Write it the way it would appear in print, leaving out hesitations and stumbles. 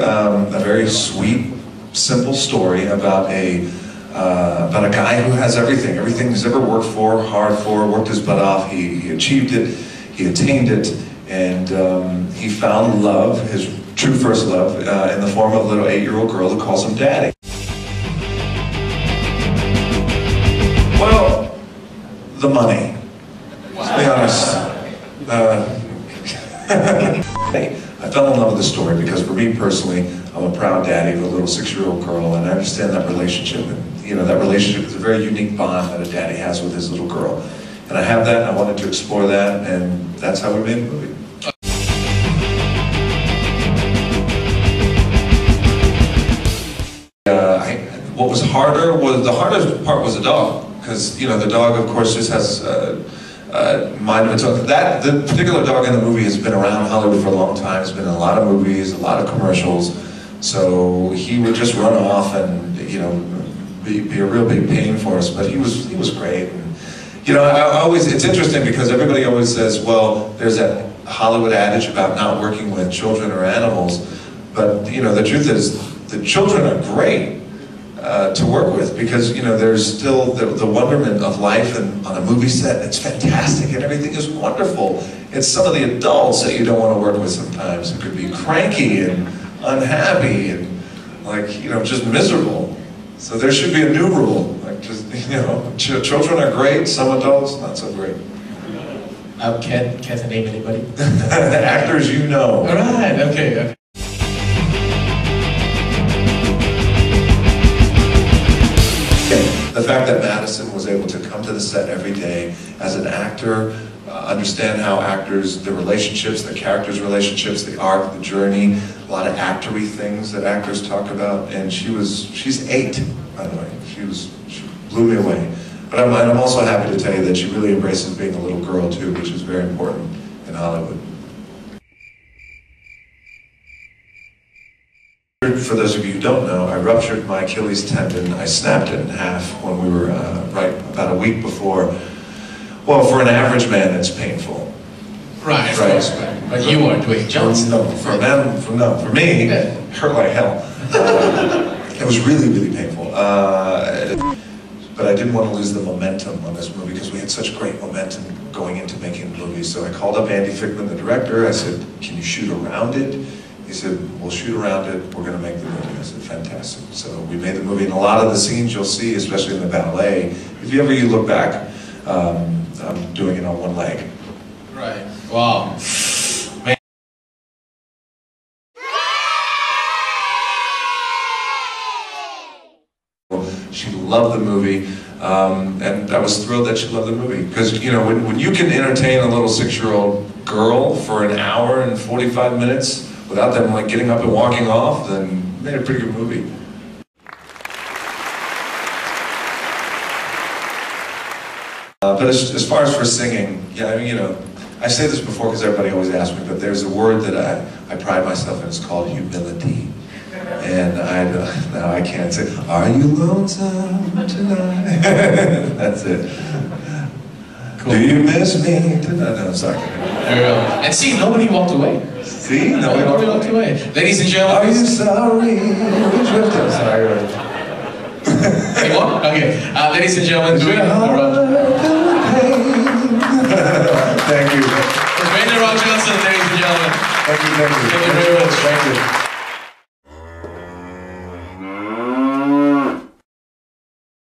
a very sweet, simple story about a guy who has everything he's ever worked for, hard for, worked his butt off. He achieved it, he attained it, and he found love, his true first love, in the form of a little 8-year-old girl who calls him Daddy. Well, the money. Let's be honest. I fell in love with the story because for me personally, I'm a proud daddy of a little 6-year-old girl, and I understand that relationship. And you know, that relationship is a very unique bond that a daddy has with his little girl. And I have that, and I wanted to explore that, and that's how we made the movie. What was harder was, the hardest part was the dog. Because, you know, the dog, of course, just has mind of its own. The particular dog in the movie has been around Hollywood for a long time. He's been in a lot of movies, a lot of commercials. So he would just run off and, you know, be a real big pain for us. But he was great. And, you know, it's interesting because everybody always says, well, there's that Hollywood adage about not working with children or animals. But, you know, the truth is, the children are great to work with, because you know there's still the wonderment of life, and on a movie set it's fantastic and everything is wonderful. It's some of the adults that you don't want to work with sometimes. It could be cranky and unhappy and like, you know, just miserable. So there should be a new rule, like just, you know, children are great, some adults not so great. Can't name anybody? Actors you know. All right, okay. The fact that Madison was able to come to the set every day as an actor, understand how actors, the relationships, the characters' relationships, the arc, the journey, a lot of actory things that actors talk about, and she's 8, by the way. She blew me away. But I'm also happy to tell you that she really embraces being a little girl too, which is very important in Hollywood. For those of you who don't know, I ruptured my Achilles tendon. I snapped it in half when we were right about a week before. Well, for an average man, it's painful. Right. But you are Dawyne Johnson. No, for me, it hurt like hell. It was really, really painful. But I didn't want to lose the momentum on this movie because we had such great momentum going into making the movie. So I called up Andy Fickman, the director. I said, "Can you shoot around it?" He said, "We'll shoot around it, we're going to make the movie." I said, "Fantastic." So we made the movie, and a lot of the scenes you'll see, especially in the ballet, if you look back, I'm doing it on one leg. Right. Wow. Man. She loved the movie, and I was thrilled that she loved the movie. Because, you know, when you can entertain a little 6-year-old girl for an hour and 45 minutes, without them like getting up and walking off, then you made a pretty good movie. But as far as for singing, yeah, I mean, you know, I say this before because everybody always asks me, but there's a word that I pride myself in, it's called humility. And now I can't say, "Are you lonesome tonight?" That's it. Cool. "Do you miss me tonight?" No, sorry. There we go. And see, nobody walked away. See? Nobody walked away. Ladies and gentlemen. Are you sorry? Sorry. Anyone? Okay. Ladies and gentlemen, Dawyne. Thank you. Dawyne Johnson, ladies and gentlemen. Thank you. Thank you very much. Thank you.